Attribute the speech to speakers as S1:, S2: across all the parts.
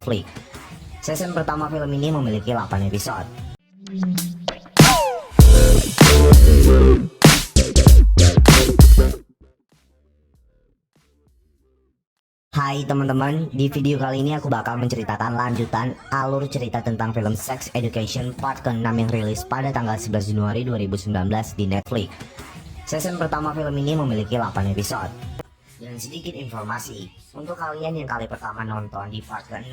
S1: Netflix. Season pertama film ini memiliki 8 episode. Hai teman-teman, di video kali ini aku bakal menceritakan lanjutan alur cerita tentang film Sex Education part ke-6 yang rilis pada tanggal 11 Januari 2019 di Netflix. Season pertama film ini memiliki 8 episode. Dan sedikit informasi, untuk kalian yang kali pertama nonton di part ke-6,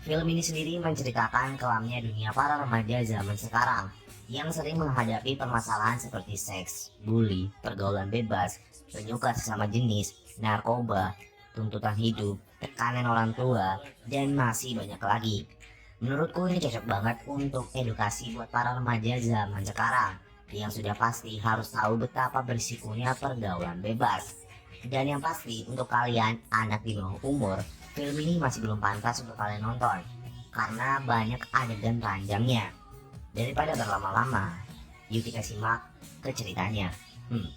S1: film ini sendiri menceritakan kelamnya dunia para remaja zaman sekarang yang sering menghadapi permasalahan seperti seks, bully, pergaulan bebas, penyuka sesama jenis, narkoba, tuntutan hidup, tekanan orang tua, dan masih banyak lagi. Menurutku ini cocok banget untuk edukasi buat para remaja zaman sekarang yang sudah pasti harus tahu betapa berisikonya pergaulan bebas. Dan yang pasti untuk kalian anak di bawah umur, film ini masih belum pantas untuk kalian nonton karena banyak adegan ranjangnya. Daripada berlama-lama, yuk kita simak ke ceritanya.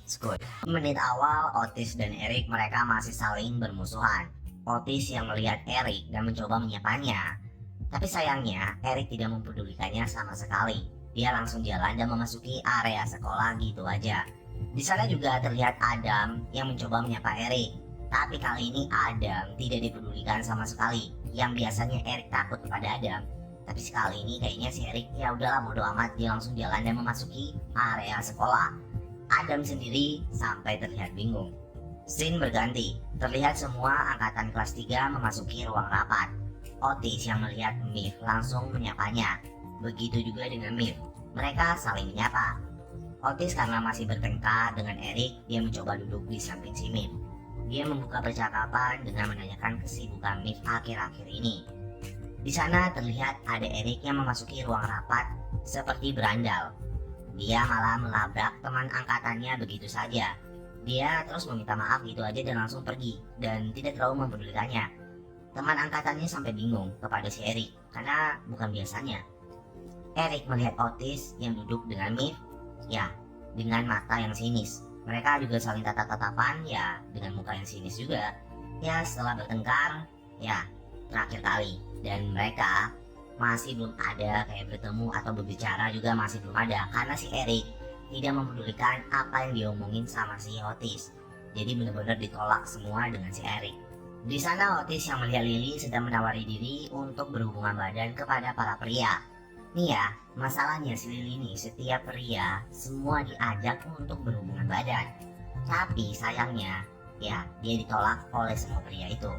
S1: Skut. Menit awal, Otis dan Eric mereka masih saling bermusuhan. Otis yang melihat Eric dan mencoba menyapanya. Tapi sayangnya, Eric tidak mempedulikannya sama sekali. Dia langsung jalan dan memasuki area sekolah gitu aja. Di sana juga terlihat Adam yang mencoba menyapa Eric. Tapi kali ini Adam tidak dipedulikan sama sekali. Yang biasanya Eric takut kepada Adam, tapi sekali ini kayaknya si Eric ya udahlah bodo amat, dia langsung jalan dan memasuki area sekolah. Adam sendiri sampai terlihat bingung. Scene berganti, terlihat semua angkatan kelas 3 memasuki ruang rapat. Otis yang melihat Mif langsung menyapanya. Begitu juga dengan Mif, mereka saling menyapa. Otis karena masih bertengkar dengan Eric, dia mencoba duduk di samping si Mif. Dia membuka percakapan dengan menanyakan kesibukan Mif akhir-akhir ini. Di sana terlihat ada Eric yang memasuki ruang rapat seperti berandal. Dia malah melabrak teman angkatannya begitu saja. Dia terus meminta maaf gitu aja dan langsung pergi dan tidak terlalu mempedulikannya. Teman angkatannya sampai bingung kepada si Eric karena bukan biasanya. Eric melihat Otis yang duduk dengan Mif, ya dengan mata yang sinis. Mereka juga saling tatap-tatapan ya dengan muka yang sinis juga. Ya setelah bertengkar, ya terakhir kali. Dan mereka masih belum ada kayak bertemu atau berbicara juga masih belum ada karena si Eric tidak mempedulikan apa yang diomongin sama si Otis. Jadi benar-benar ditolak semua dengan si Eric. Di sana Otis yang melihat Lily sedang menawari diri untuk berhubungan badan kepada para pria. Nih ya, masalahnya si Lily ini setiap pria semua diajak untuk berhubungan badan. Tapi sayangnya ya dia ditolak oleh semua pria itu.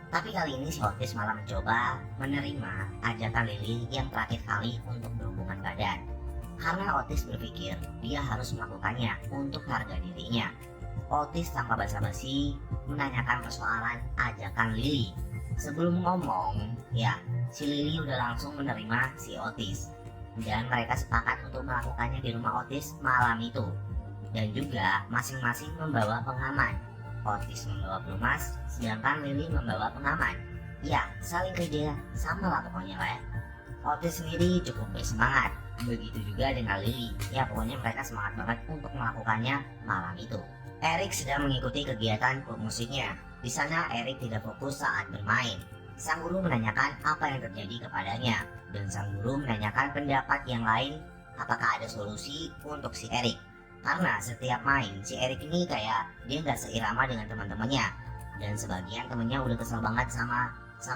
S1: Tapi kali ini si Otis malah mencoba menerima ajakan Lily yang terakhir kali untuk berhubungan badan. Karena Otis berpikir dia harus melakukannya untuk harga dirinya. Otis tanpa basa-basi menanyakan persoalan ajakan Lily. Sebelum ngomong, ya si Lily udah langsung menerima si Otis. Dan mereka sepakat untuk melakukannya di rumah Otis malam itu. Dan juga masing-masing membawa pengaman. Otis membawa pelumas, sedangkan Lily membawa pengaman. Ya, saling kerja sama lah pokoknya lah ya. Otis sendiri cukup bersemangat, begitu juga dengan Lily. Ya pokoknya mereka semangat banget untuk melakukannya malam itu. Eric sedang mengikuti kegiatan klub musiknya. Di sana Eric tidak fokus saat bermain. Sang guru menanyakan apa yang terjadi kepadanya, dan sang guru menanyakan pendapat yang lain apakah ada solusi untuk si Eric. Karena setiap main, si Eric ini kayak dia nggak seirama dengan teman-temannya. Dan sebagian temennya udah kesel banget sama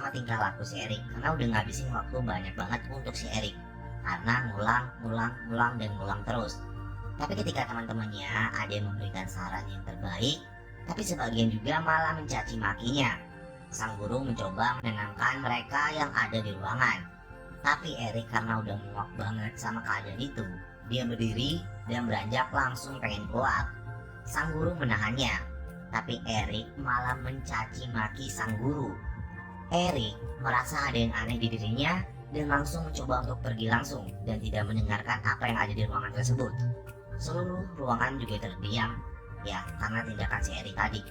S1: tingkah laku si Eric. Karena udah ngabisin waktu banyak banget untuk si Eric. Karena ngulang terus. Tapi ketika teman-temannya ada yang memberikan saran yang terbaik, tapi sebagian juga malah mencaci makinya. Sang guru mencoba menenangkan mereka yang ada di ruangan. Tapi Eric karena udah muak banget sama keadaan itu, dia berdiri dan beranjak langsung pengen keluar. Sang guru menahannya, tapi Eric malah mencaci maki sang guru. Eric merasa ada yang aneh di dirinya dan langsung mencoba untuk pergi langsung dan tidak mendengarkan apa yang ada di ruangan tersebut. Seluruh ruangan juga terdiam, ya karena tindakan si Eric tadi.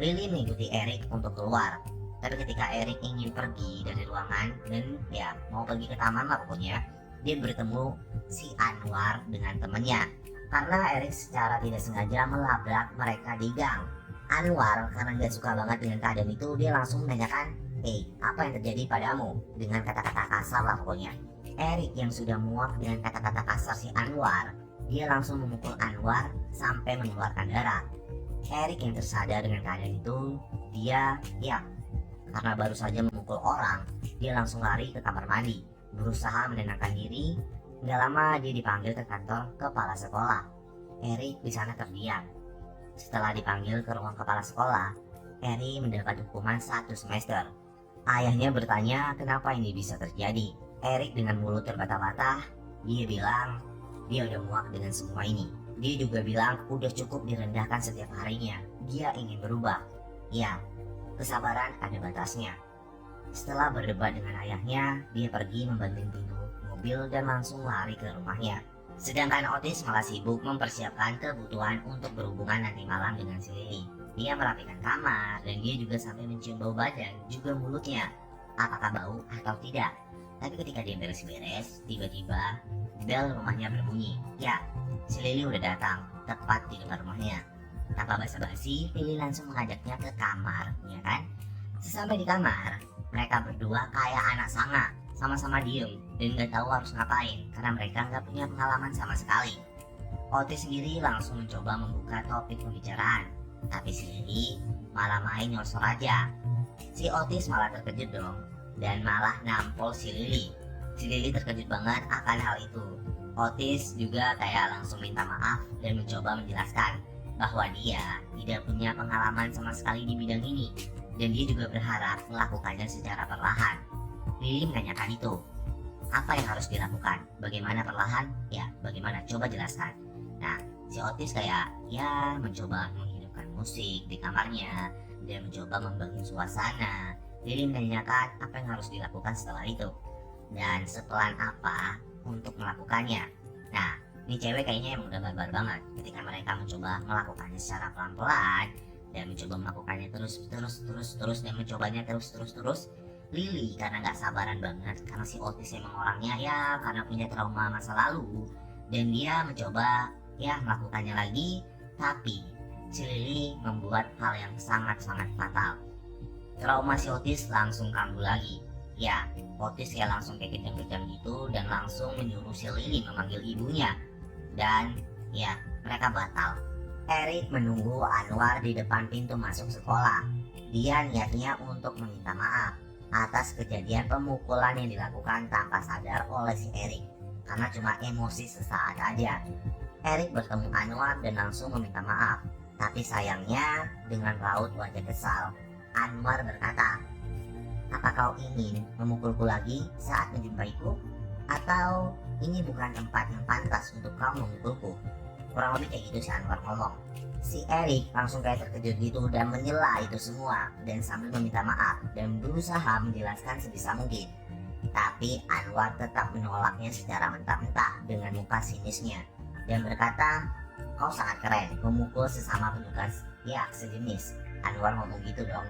S1: Lily mengikuti Eric untuk keluar, tapi ketika Eric ingin pergi dari ruangan dan ya mau pergi ke taman lah pokoknya, dia bertemu si Anwar dengan temannya. Karena Eric secara tidak sengaja melabrak mereka di gang. Anwar karena gak suka banget dengan keadaan itu, dia langsung menanyakan Apa yang terjadi padamu?" Dengan kata-kata kasar lah pokoknya. Erik yang sudah muak dengan kata-kata kasar si Anwar, dia langsung memukul Anwar sampai mengeluarkan darah. Erik yang tersadar dengan keadaan itu, dia karena baru saja memukul orang, dia langsung lari ke kamar mandi, berusaha menenangkan diri. Nggak lama dia dipanggil ke kantor kepala sekolah. Erik di sana terdiam. Setelah dipanggil ke ruang kepala sekolah, Erik mendapat hukuman 1 semester. Ayahnya bertanya kenapa ini bisa terjadi. Erik dengan mulut terbata-bata, dia bilang dia udah muak dengan semua ini. Dia juga bilang udah cukup direndahkan setiap harinya. Dia ingin berubah. Ya, kesabaran ada batasnya. Setelah berdebat dengan ayahnya, dia pergi membanting pintu mobil dan langsung lari ke rumahnya. Sedangkan Otis malah sibuk mempersiapkan kebutuhan untuk berhubungan nanti malam dengan si Lily. Dia merapikan kamar dan dia juga sampai mencium bau badan, juga mulutnya. Apakah bau atau tidak? Tapi ketika dia beres-beres, tiba-tiba bel rumahnya berbunyi. Ya, si Lily udah datang, tepat di depan rumahnya. Tanpa basa-basi, Lily langsung mengajaknya ke kamar, ya kan? Sesampai di kamar, mereka berdua kayak anak sanga, sama-sama diem dan gak tahu harus ngapain karena mereka gak punya pengalaman sama sekali. Otis sendiri langsung mencoba membuka topik pembicaraan, tapi si Lily malah main nyosor aja. Si Otis malah terkejut dong dan malah nampol si Lily. Si Lily terkejut banget akan hal itu. Otis juga kayak langsung minta maaf dan mencoba menjelaskan bahwa dia tidak punya pengalaman sama sekali di bidang ini dan dia juga berharap melakukannya secara perlahan. Lily menanyakan itu, apa yang harus dilakukan? Bagaimana perlahan? Ya, bagaimana? Coba jelaskan. Nah, si Otis kayak mencoba menghidupkan musik di kamarnya dan mencoba membangun suasana. Lily menanyakan apa yang harus dilakukan setelah itu dan sepelan apa untuk melakukannya. Nah, ini cewek kayaknya emang udah barbar banget ketika mereka mencoba melakukannya secara pelan-pelan dan mencoba melakukannya terus dan mencobanya terus. Lily karena gak sabaran banget karena si Otis emang orangnya karena punya trauma masa lalu dan dia mencoba melakukannya lagi, tapi si Lily membuat hal yang sangat-sangat fatal. Trauma si Otis langsung kambuh lagi. Otis langsung kayak kejam-kejam gitu dan langsung menyuruh si Lily memanggil ibunya dan mereka batal. Erik menunggu Anwar di depan pintu masuk sekolah. Dia niatnya untuk meminta maaf atas kejadian pemukulan yang dilakukan tanpa sadar oleh si Erik karena cuma emosi sesaat aja. Erik bertemu Anwar dan langsung meminta maaf, tapi sayangnya dengan raut wajah kesal, Anwar berkata, "Apa kau ingin memukulku lagi saat menjumpaiku? Atau ini bukan tempat yang pantas untuk kau memukulku?" Kurang lebih kayak gitu si Anwar ngomong. Si Erik langsung kayak terkejut gitu dan menyela itu semua dan sambil meminta maaf dan berusaha menjelaskan sebisa mungkin. Tapi Anwar tetap menolaknya secara mentah-mentah dengan muka sinisnya dan berkata, "Kau sangat keren memukul sesama penyuka sejenis." Anwar ngomong gitu dong.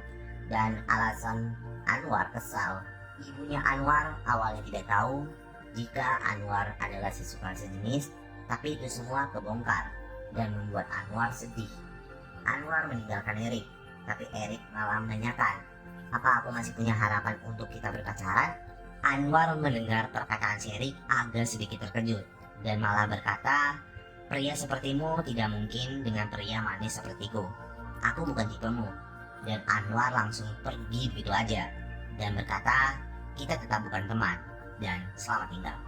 S1: Dan alasan Anwar kesal, ibunya Anwar awalnya tidak tahu jika Anwar adalah sesuka sejenis, tapi itu semua kebongkar dan membuat Anwar sedih. Anwar meninggalkan Erik, tapi Erik malah menanyakan, "Apa aku masih punya harapan untuk kita berpacaran?" Anwar mendengar perkataan si Erik agak sedikit terkejut dan malah berkata, "Pria sepertimu tidak mungkin dengan pria manis sepertiku. Aku bukan tipemu." Dan Anwar langsung pergi begitu aja dan berkata, "Kita tetap bukan teman dan selamat tinggal."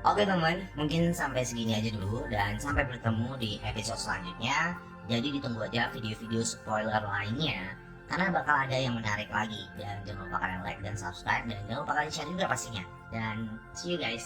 S1: Oke teman, mungkin sampai segini aja dulu dan sampai bertemu di episode selanjutnya. Jadi ditunggu aja video-video spoiler lainnya karena bakal ada yang menarik lagi. Dan jangan lupa kalian like dan subscribe dan jangan lupa kalian share juga pastinya. Dan see you guys.